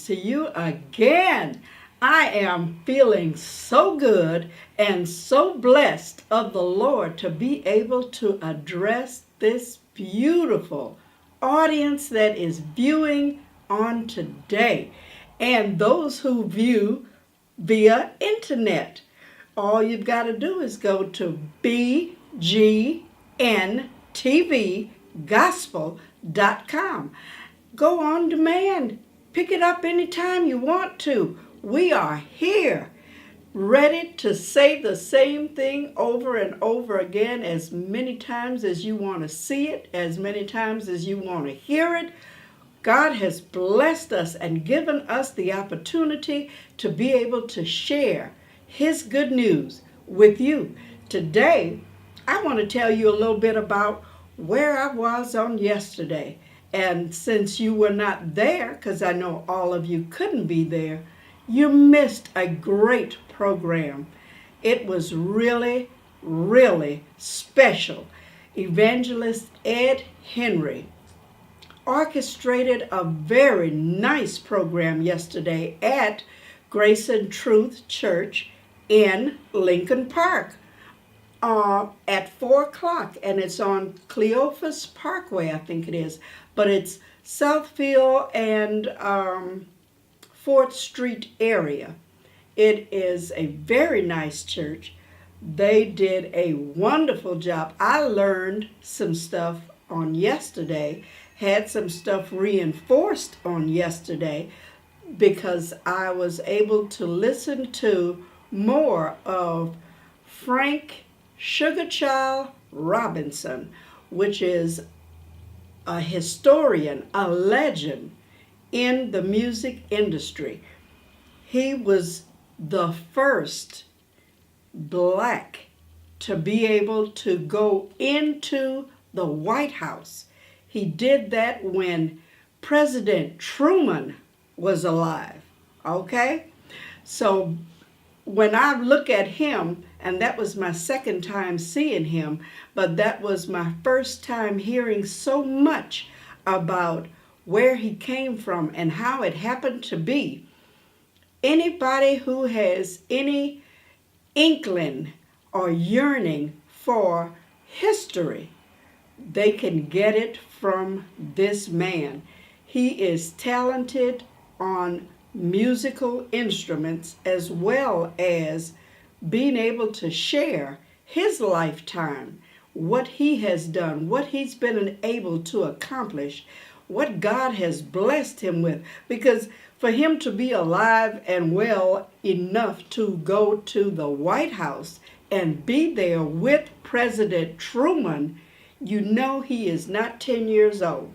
to you again. I am feeling so good and so blessed of the Lord to be able to address this beautiful audience that is viewing on today and those who view via internet. All you've got to do is go to bgntvgospel.com. Go on demand. Pick it up anytime you want to. We are here, ready to say the same thing over and over again as many times as you want to see it, as many times as you want to hear it. God has blessed us and given us the opportunity to be able to share His good news with you. Today, I want to tell you a little bit about where I was on yesterday. And since you were not there, because I know all of you couldn't be there, you missed a great program. It was really, really special. Evangelist Ed Henry orchestrated a very nice program yesterday at Grace and Truth Church in Lincoln Park at 4 o'clock, and it's on Cleophas Parkway, I think it is, but it's Southfield and 4th Street area. It is a very nice church. They did a wonderful job. I learned some stuff on yesterday, had some stuff reinforced on yesterday because I was able to listen to more of Frank Sugarchild Robinson, which is a historian, a legend in the music industry. He was the first black to be able to go into the White House. He did that when President Truman was alive, okay? So when I look at him, and that was my second time seeing him, but that was my first time hearing so much about where he came from and how it happened to be. Anybody who has any inkling or yearning for history, they can get it from this man. He is talented on musical instruments as well as being able to share his lifetime, what he has done, what he's been able to accomplish, what God has blessed him with. Because for him to be alive and well enough to go to the White House and be there with President Truman, you know he is not 10 years old.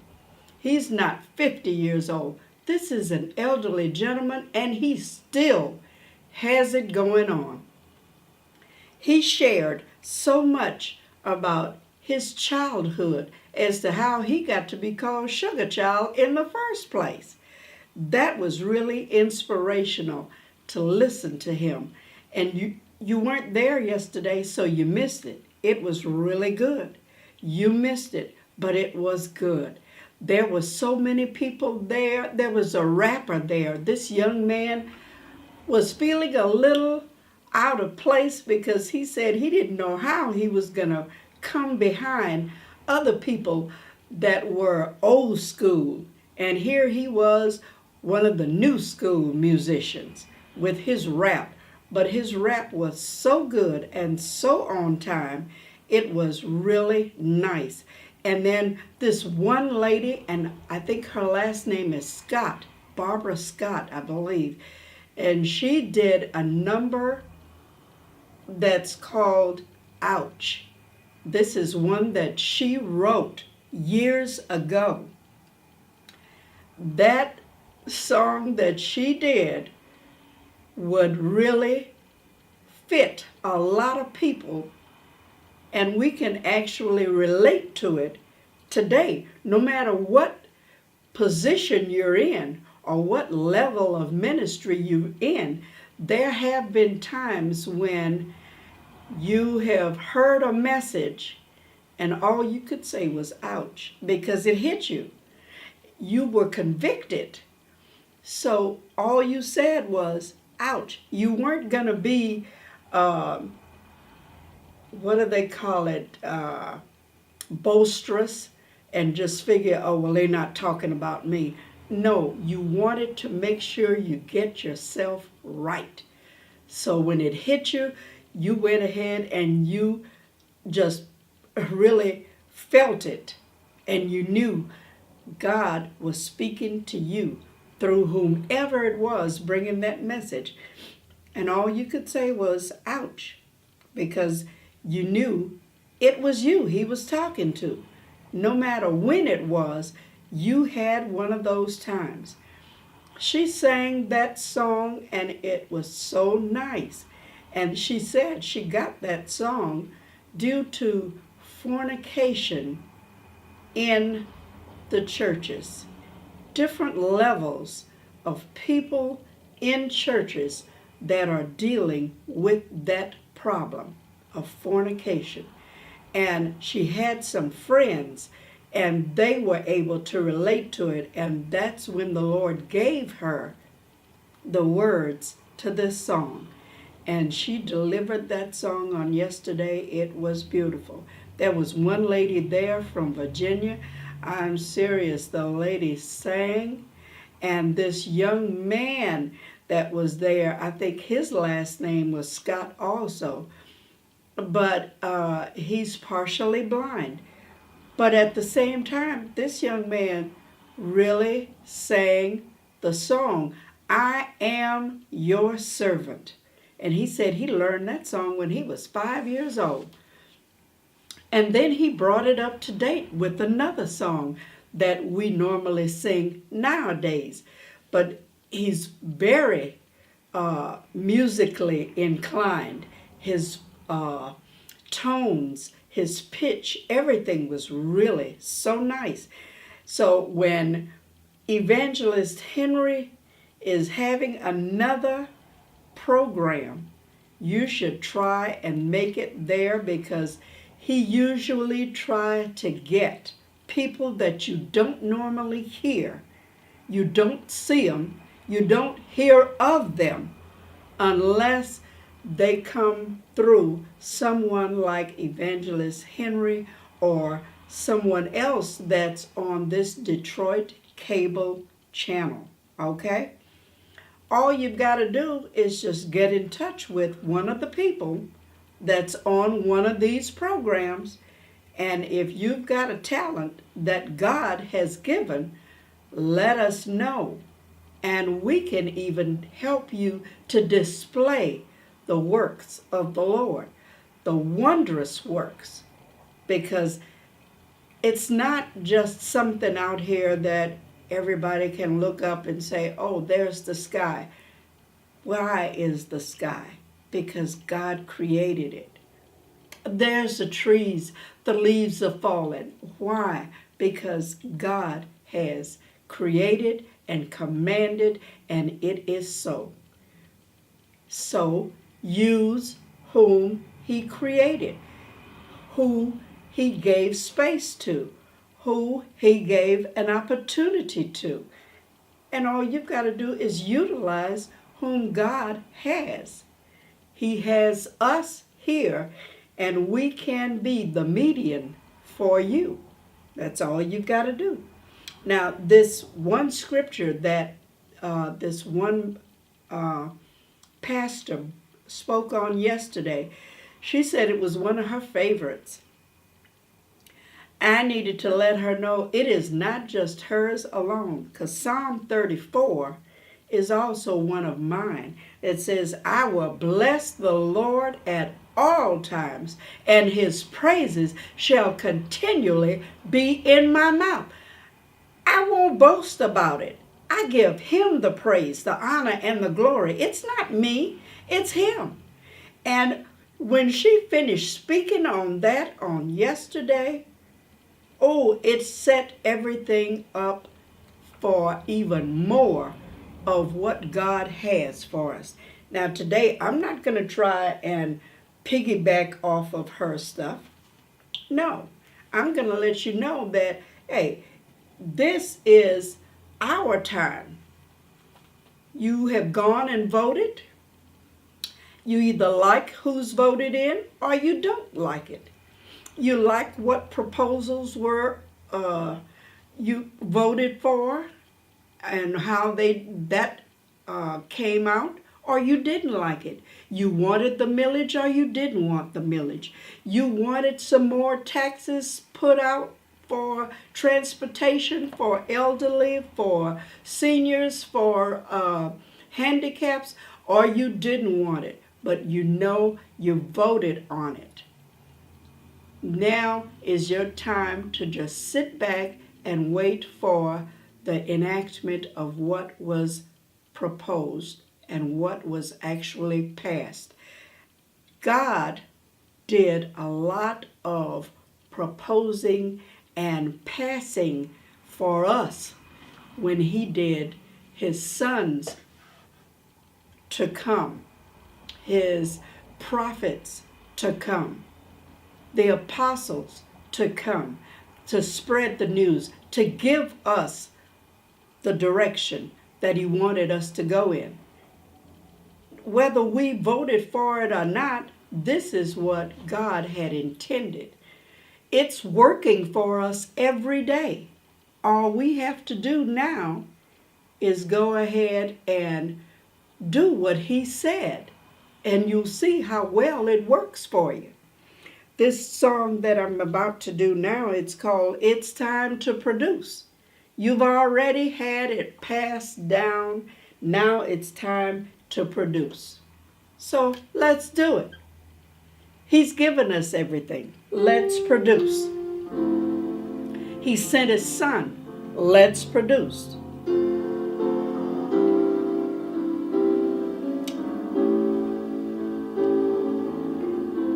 He's not 50 years old. This is an elderly gentleman, and he still has it going on. He shared so much about his childhood as to how he got to be called Sugar Child in the first place. That was really inspirational to listen to him. And you weren't there yesterday, so you missed it. It was really good. You missed it, but it was good. There were so many people there. There was a rapper there. This young man was feeling a little out of place because he said he didn't know how he was going to come behind other people that were old school. And here he was, one of the new school musicians with his rap. But his rap was so good and so on time. It was really nice. And then this one lady, and I think her last name is Scott, Barbara Scott, I believe. And she did a number that's called Ouch. This is one that she wrote years ago. That song that she did would really fit a lot of people, and we can actually relate to it today, no matter what position you're in or what level of ministry you're in. There have been times when you have heard a message and all you could say was ouch, because it hit you. You were convicted So all you said was, ouch. You weren't going to be, uh, what do they call it, boisterous and just figure, oh, well, they're not talking about me. No, you wanted to make sure you get yourself right. So when it hit you, you went ahead and you just really felt it. And you knew God was speaking to you through whomever it was bringing that message. And all you could say was, ouch, because you knew it was you he was talking to. No matter when it was, you had one of those times. She sang that song and it was so nice. And she said she got that song due to fornication in the churches. Different levels of people in churches that are dealing with that problem of fornication. And she had some friends and they were able to relate to it, and that's when the Lord gave her the words to this song. And she delivered that song on yesterday. It was beautiful. There was one lady there from Virginia. I'm serious, the lady sang, and this young man that was there, I think his last name was Scott also, but he's partially blind. But at the same time, this young man really sang the song, I Am Your Servant. And he said he learned that song when he was 5 years old. And then he brought it up to date with another song that we normally sing nowadays. But he's very musically inclined. His tones, his pitch, everything was really so nice. So when Evangelist Henry is having another program, you should try and make it there, because he usually tries to get people that you don't normally hear. You don't see them, you don't hear of them unless they come through someone like Evangelist Henry or someone else that's on this Detroit cable channel. Okay? All you've got to do is just get in touch with one of the people that's on one of these programs. And if you've got a talent that God has given, let us know. And we can even help you to display the works of the Lord, the wondrous works, because it's not just something out here that everybody can look up and say, oh, there's the sky. Why is the sky? Because God created it. There's the trees, the leaves are falling. Why? Because God has created and commanded, and it is so. So use whom he created, who he gave space to, who he gave an opportunity to. And all you've got to do is utilize whom God has. He has us here, and we can be the median for you. That's all you've got to do. Now, this one scripture that this one pastor spoke on yesterday, she said it was one of her favorites. I needed to let her know it is not just hers alone, because Psalm 34 is also one of mine. It says, I will bless the Lord at all times, and his praises shall continually be in my mouth. I won't boast about it. I give him the praise, the honor, and the glory. It's not me, it's him. And when she finished speaking on that on yesterday, oh, it set everything up for even more of what God has for us. Now today, I'm not going to try and piggyback off of her stuff. No, I'm going to let you know that, hey, this is our time. You have gone and voted. You either like who's voted in or you don't like it. You like what proposals were you voted for and how that came out, or you didn't like it. You wanted the millage or you didn't want the millage. You wanted some more taxes put out for transportation, for elderly, for seniors, for handicaps, or you didn't want it, but you voted on it. Now is your time to just sit back and wait for the enactment of what was proposed and what was actually passed. God did a lot of proposing and passing for us when he did his sons to come, his prophets to come, the apostles to come, to spread the news, to give us the direction that he wanted us to go in. Whether we voted for it or not, this is what God had intended. It's working for us every day. All we have to do now is go ahead and do what he said, and you'll see how well it works for you. This song that I'm about to do now, it's called It's Time to Produce. You've already had it passed down. Now it's time to produce. So let's do it. He's given us everything. Let's produce. He sent his son. Let's produce.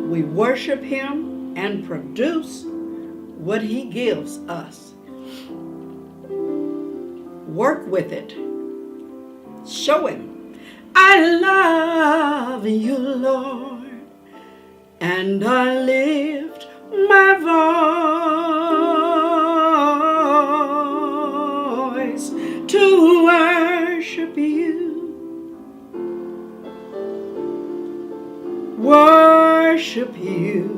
We worship him and produce what he gives us. Work with it. Show him. I love you, Lord, and I lift my voice to worship you. Worship you.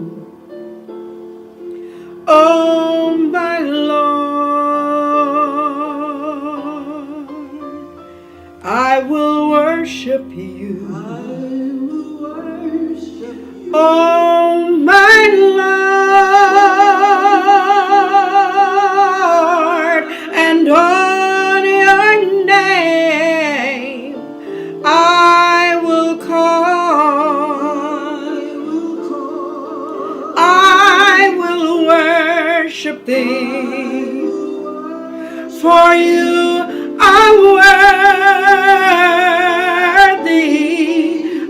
Oh, my Lord, I will worship you. I will worship you. Oh, my Lord, and on your name I will call. I will worship thee, for you are worthy.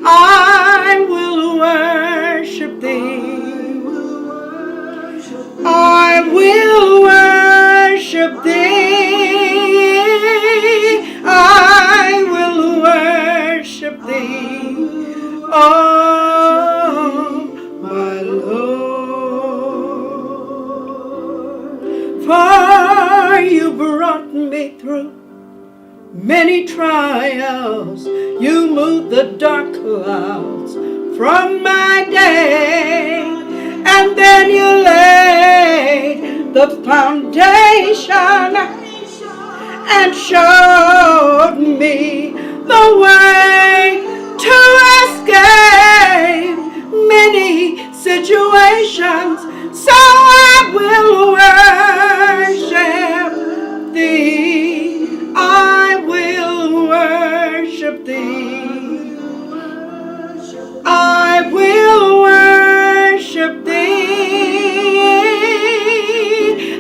I will worship thee. I will worship thee. I will worship thee. Oh, my Lord, for you brought me through many trials. You moved the dark clouds from my day, and then you laid the foundation and showed me the way to escape many situations. So I will worship thee. I will worship thee. I will worship thee.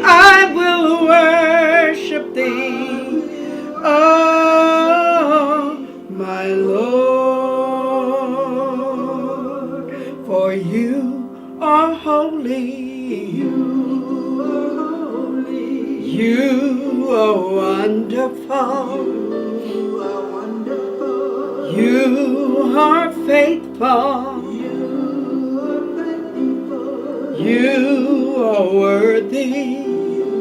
I will worship thee. Oh, my Lord, for you are holy. You are holy. You are wonderful. You are wonderful. You are faithful. You are faithful. You are worthy. You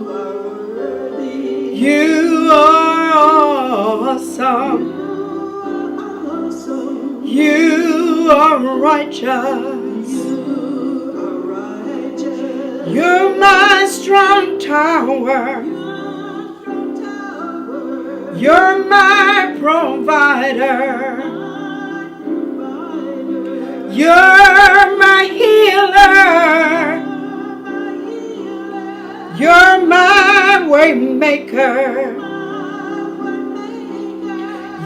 are worthy. You are awesome. awesome. You are righteous. You're my strong tower. You're my provider. You're my healer. You're my way maker.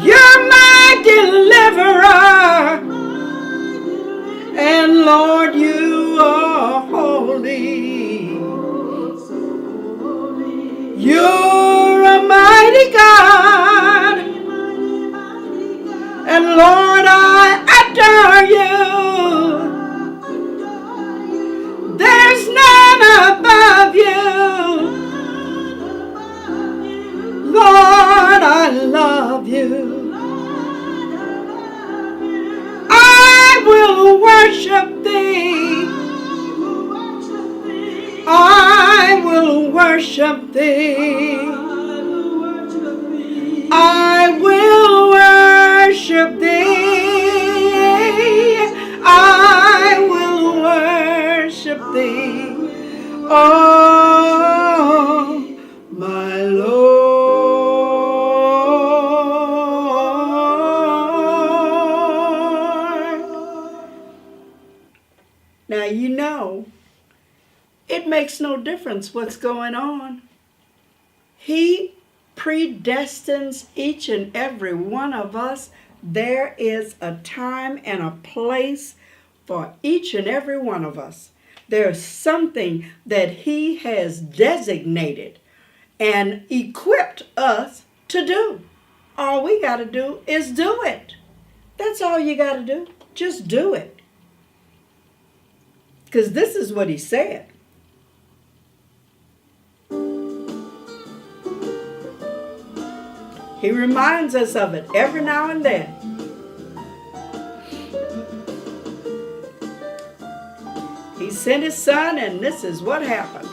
You're my deliverer. And Lord, you are holy. You're a mighty God. And Lord, I adore you. There's none above you. Lord, I love you. I will worship thee. I will worship thee. I will worship thee. I will worship thee. Oh, my Lord. Now you know, it makes no difference what's going on. He predestines each and every one of us. There is a time and a place for each and every one of us. There's something that He has designated and equipped us to do. All we got to do is do it. That's all you got to do. Just do it. Because this is what He said. He reminds us of it every now and then. He sent His Son, and this is what happened.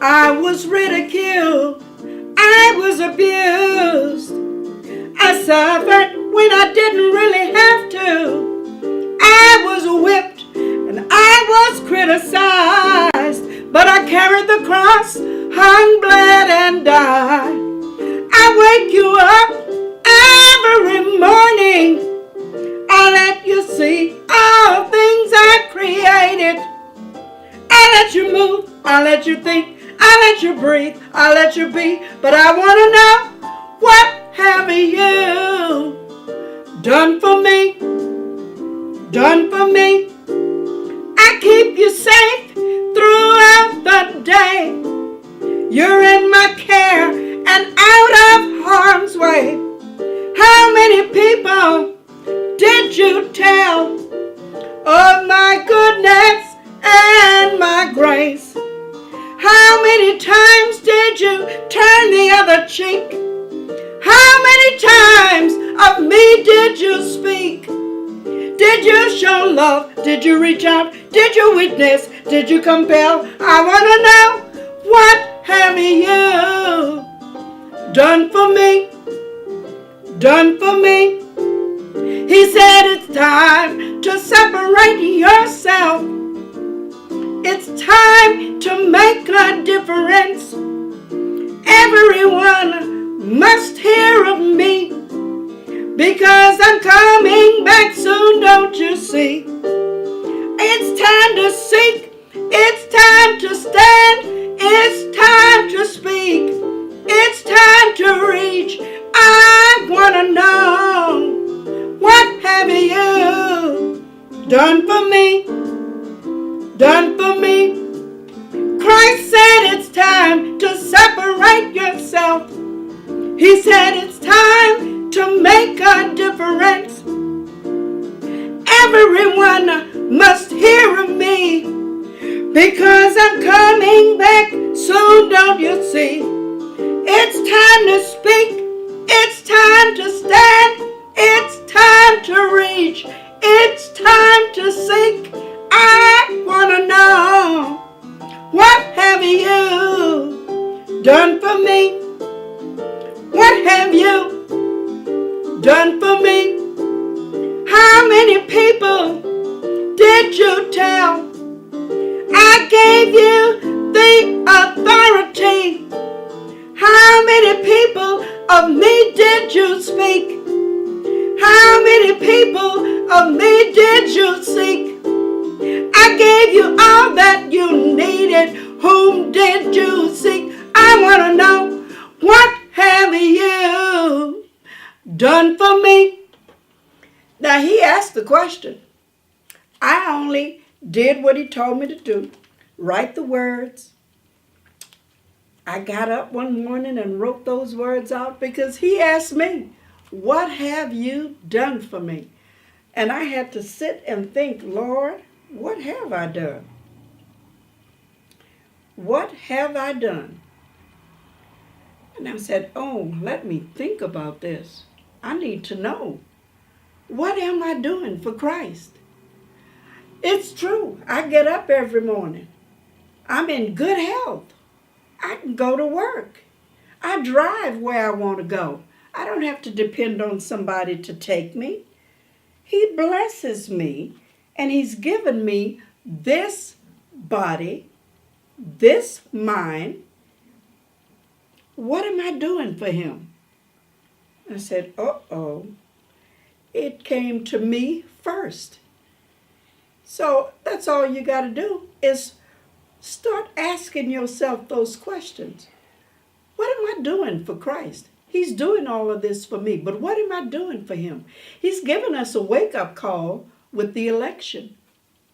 I was ridiculed. I was abused. I suffered when I didn't really have to. I was whipped and I was criticized. But I carried the cross, hung, bled, and died. I wake you up every morning. I let you see all things I created. I let you move, I let you think, I let you breathe, I let you be. But I want to know, what have you done for me? Done for me? I keep you safe throughout the day. You're in my care and out of harm's way. How many people did you tell of my goodness and my grace? How many times did you turn the other cheek? How many times of me did you speak? Did you show love? Did you reach out? Did you witness? Did you compel? I want to know, what have you done for me? Done for me? He said it's time to separate yourself. It's time to make a difference. Everyone must hear of me, because I'm coming back soon, don't you see? It's time to seek, it's time to stand, it's time to speak, it's time to reach. I want to know, what have you done for me? Done for me? Christ said it's time to separate yourself. He said it's time to make a difference. Everyone must hear of me, because I'm coming back soon, don't you see? It's time to speak, it's time to stand, it's time to reach, it's time to seek. I want to know, what have you done for me? have you done for me? How many people did you tell? I gave you the authority. How many people of me did you speak? How many people of me did you seek? I gave you all that you needed. Whom did you seek? I want to know, what have you done for me? Now, he asked the question. I only did what he told me to do. Write the words. I got up one morning and wrote those words out because he asked me, what have you done for me? And I had to sit and think, Lord, what have I done? What have I done? And I said, oh, let me think about this. I need to know. What am I doing for Christ? It's true. I get up every morning. I'm in good health. I can go to work. I drive where I want to go. I don't have to depend on somebody to take me. He blesses me, and he's given me this body, this mind. What am I doing for him? I said, uh-oh. It came to me first. So that's all you got to do is start asking yourself those questions. What am I doing for Christ? He's doing all of this for me, but what am I doing for him? He's given us a wake-up call with the election.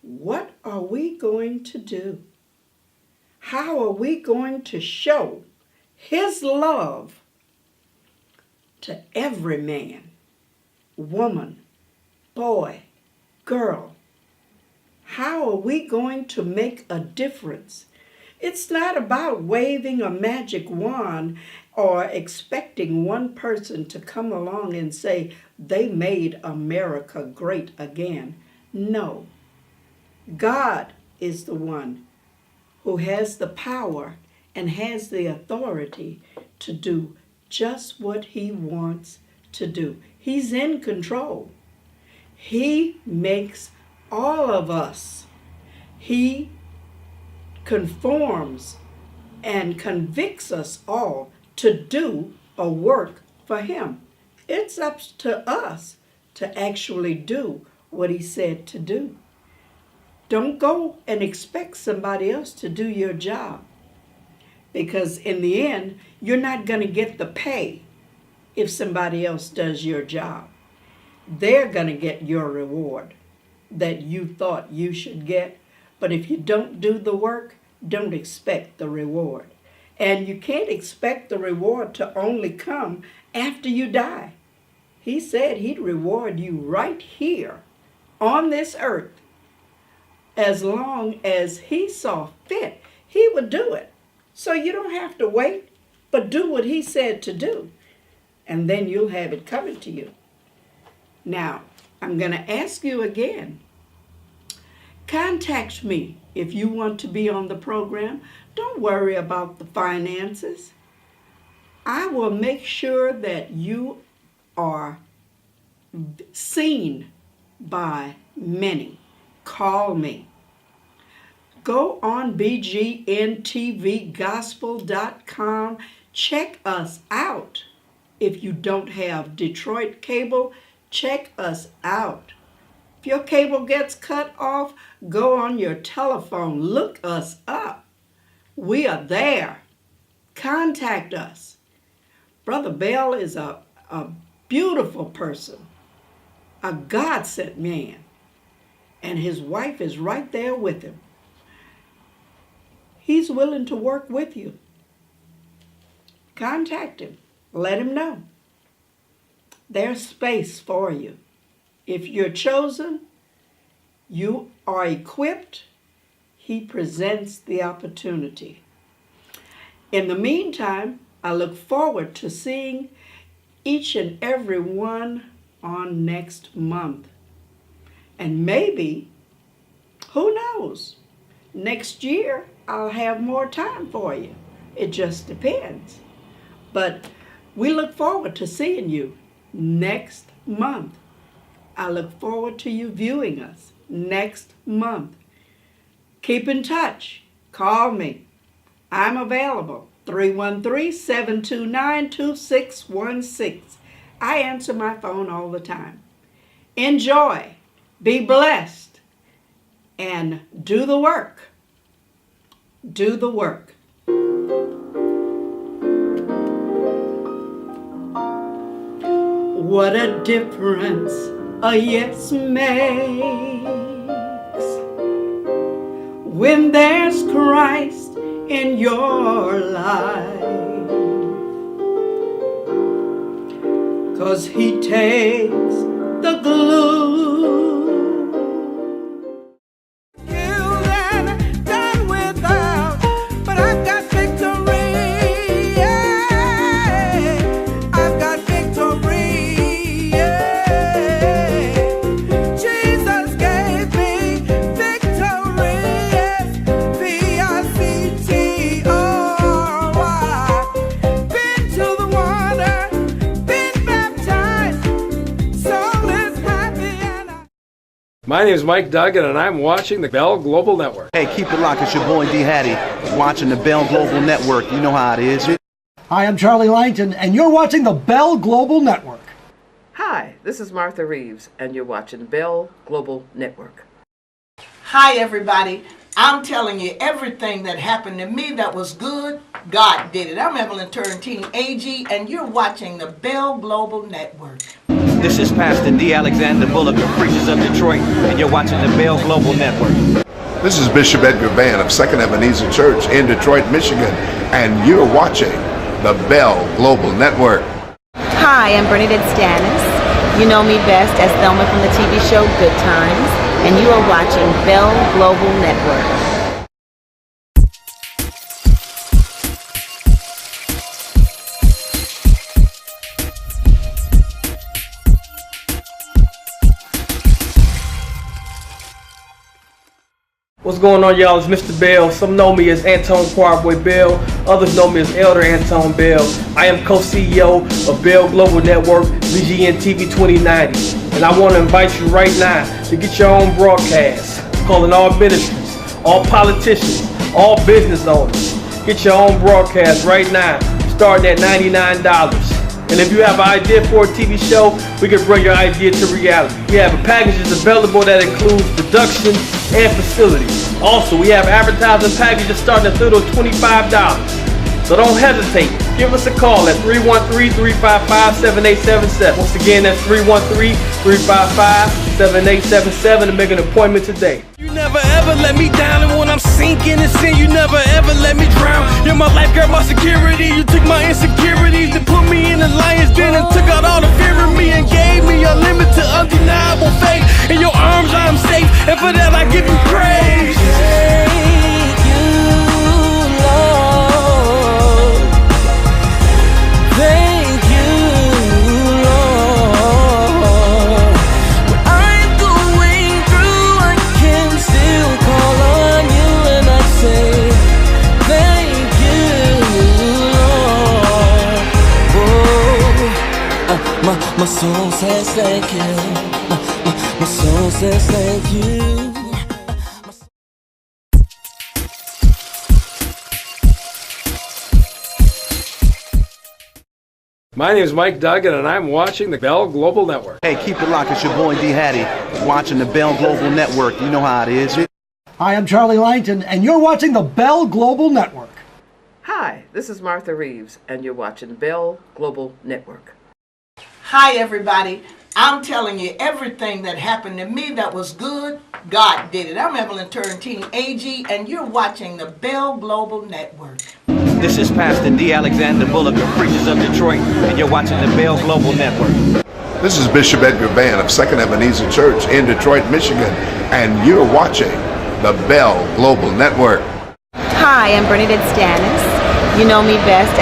What are we going to do? How are we going to show his love to every man, woman, boy, girl? How are we going to make a difference? It's not about waving a magic wand or expecting one person to come along and say they made America great again. No. God is the one who has the power and has the authority to do just what he wants to do. He's in control. He makes all of us. He conforms and convicts us all to do a work for him. It's up to us to actually do what he said to do. Don't go and expect somebody else to do your job, because in the end, you're not going to get the pay if somebody else does your job. They're going to get your reward that you thought you should get. But if you don't do the work, don't expect the reward. And you can't expect the reward to only come after you die. He said he'd reward you right here on this earth. As long as he saw fit, he would do it. So you don't have to wait, but do what he said to do. And then you'll have it coming to you. Now, I'm going to ask you again. Contact me if you want to be on the program. Don't worry about the finances. I will make sure that you are seen by many. Call me. Go on bgntvgospel.com. Check us out. If you don't have Detroit cable, check us out. If your cable gets cut off, go on your telephone. Look us up. We are there. Contact us. Brother Bell is a beautiful person, a God-sent man, and his wife is right there with him. He's willing to work with you. Contact him. Let him know. There's space for you. If you're chosen, you are equipped. He presents the opportunity. In the meantime, I look forward to seeing each and every one on next month. And maybe, who knows, next year I'll have more time for you. It just depends. But We look forward to seeing you next month. I look forward to you viewing us next month. Keep in touch. Call me. I'm available. 313-729-2616. I answer my phone all the time. Enjoy. Be blessed. And do the work. Do the work. What a difference a yes makes when there's Christ in your life, 'cause he takes the glue. Killed and done without, but I've got victory. Yeah. I've got victory. Yeah. Jesus gave me victory. Yes. V-I-C-T-O-R-Y. Been to the water, been baptized. Soul is happy and My name is Mike Duggan, and I'm watching the Bell Global Network. Hey, keep it locked. It's your boy D. Hattie watching the Bell Global Network. You know how it is. Hi, I'm Charlie Langton, and you're watching the Bell Global Network. Hi, this is Martha Reeves, and you're watching Bell Global Network. Hi, everybody. I'm telling you, everything that happened to me that was good, God did it. I'm Evelyn Turrentine AG, and you're watching the Bell Global Network. This is Pastor D. Alexander Bullock of Preachers of Detroit, and you're watching the Bell Global Network. This is Bishop Edgar Van of Second Ebenezer Church in Detroit, Michigan, and you're watching the Bell Global Network. Hi, I'm Bernadette Stannis. You know me best as Thelma from the TV show Good Times, and you are watching Bell Global Network. What's going on, y'all? It's Mr. Bell. Some know me as Antone Quarboy Bell. Others know me as Elder Antone Bell. I am co-CEO of Bell Global Network, BGN TV 2090. And I want to invite you right now to get your own broadcast. Calling all ministries, all politicians, all business owners. Get your own broadcast right now, starting at $99. And if you have an idea for a TV show, we can bring your idea to reality. We have packages available that includes production and facilities. Also, we have advertising packages starting at little $25. So don't hesitate. Give us a call at 313-355-7877. Once again, that's 313-355-7877 to make an appointment today. You never ever let me down, and when I'm sinking in sin, you never ever let me drown. You're my life, girl, my security. You took my insecurities to put me in the lion's den and took out all the fear in me and gave me unlimited, undeniable faith. In your arms I am safe, and for that I give you praise. Thank you, Lord. Thank you, Lord. When I'm going through, I can still call on you, and I say, thank you, Lord. Oh, my soul says thank you. My soul says thank you. My name is Mike Duggan, and I'm watching the Bell Global Network. Hey, keep it locked. It's your boy D. Hattie watching the Bell Global Network. You know how it is. Hi, I'm Charlie Langton, and you're watching the Bell Global Network. Hi, this is Martha Reeves, and you're watching Bell Global Network. Hi, everybody. I'm telling you, everything that happened to me that was good, God did it. I'm Evelyn Turrentine AG, and you're watching the Bell Global Network. This is Pastor D. Alexander Bullock of Preachers of Detroit, and you're watching the Bell Global Network. This is Bishop Edgar Van of Second Ebenezer Church in Detroit, Michigan, and you're watching the Bell Global Network. Hi, I'm Bernadette Stannis. You know me best as